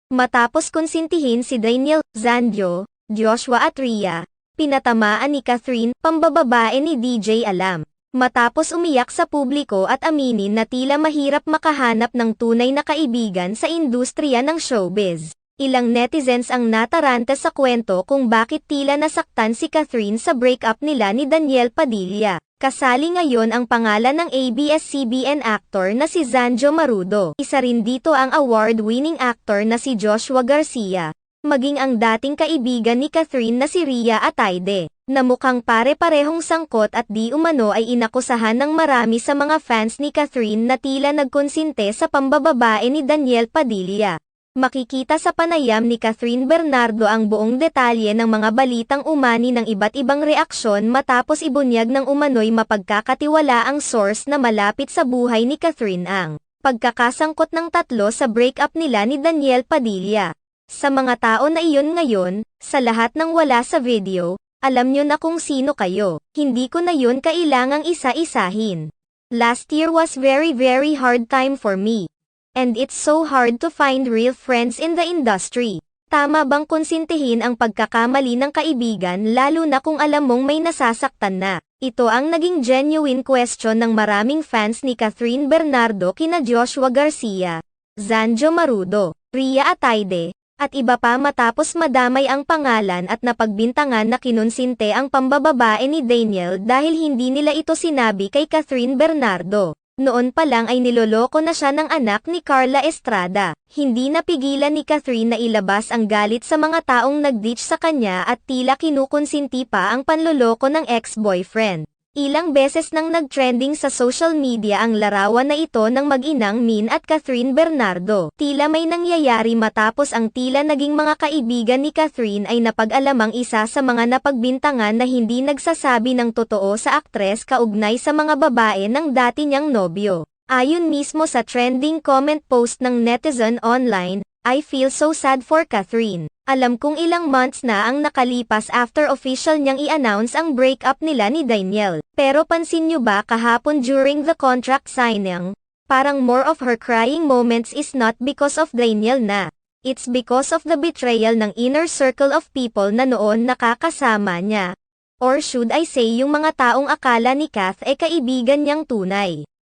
Matapos konsintihin si Daniel, Zanjo, Joshua at Rhea, pinatamaan ni Catherine, pambababae ni DJ Alam. Matapos umiyak sa publiko at aminin na tila mahirap makahanap ng tunay na kaibigan sa industriya ng showbiz. Ilang netizens ang nataranta sa kwento kung bakit tila nasaktan si Catherine sa breakup nila ni Daniel Padilla. Kasali ngayon ang pangalan ng ABS-CBN actor na si Zanjo Marudo. Isa rin dito ang award-winning actor na si Joshua Garcia, maging ang dating kaibigan ni Catherine na si Rhea Ataide, na mukhang pare-parehong sangkot at di umano ay inakusahan ng marami sa mga fans ni Catherine na tila nagkonsinte sa pambababae ni Daniel Padilla. Makikita sa panayam ni Catherine Bernardo ang buong detalye ng mga balitang umani ng iba't ibang reaksyon matapos ibunyag ng umano'y mapagkakatiwalaang source na malapit sa buhay ni Catherine ang pagkakasangkot ng tatlo sa breakup nila ni Daniel Padilla. Sa mga tao na iyon ngayon, sa lahat ng wala sa video, alam nyo na kung sino kayo. Hindi ko na yun kailangang isa-isahin. Last year was very hard time for me. And it's so hard to find real friends in the industry. Tama bang konsintihin ang pagkakamali ng kaibigan lalo na kung alam mong may nasasaktan na? Ito ang naging genuine question ng maraming fans ni Catherine Bernardo kina Joshua Garcia, Zanjo Marudo, Rhea Ataide, at iba pa matapos madamay ang pangalan at napagbintangan na kinonsinte ang pambababae ni Daniel dahil hindi nila ito sinabi kay Catherine Bernardo. Noon pa lang ay niloloko na siya ng anak ni Carla Estrada. Hindi napigilan ni Catherine na ilabas ang galit sa mga taong nag-ditch sa kanya at tila kinukonsinti pa ang panloloko ng ex-boyfriend. Ilang beses nang nag-trending sa social media ang larawan na ito ng mag-inang Min at Catherine Bernardo. Tila may nangyayari matapos ang tila naging mga kaibigan ni Catherine ay napag-alamang isa sa mga napagbintangan na hindi nagsasabi ng totoo sa aktres kaugnay sa mga babae ng dati niyang nobyo. Ayon mismo sa trending comment post ng netizen online, I feel so sad for Catherine. Alam kong ilang months na ang nakalipas after official niyang i-announce ang breakup nila ni Daniel. Pero pansin niyo ba kahapon during the contract signing, parang more of her crying moments is not because of Daniel na. It's because of the betrayal ng inner circle of people na noon nakakasama niya. Or should I say yung mga taong akala ni Kath ay kaibigan niyang tunay.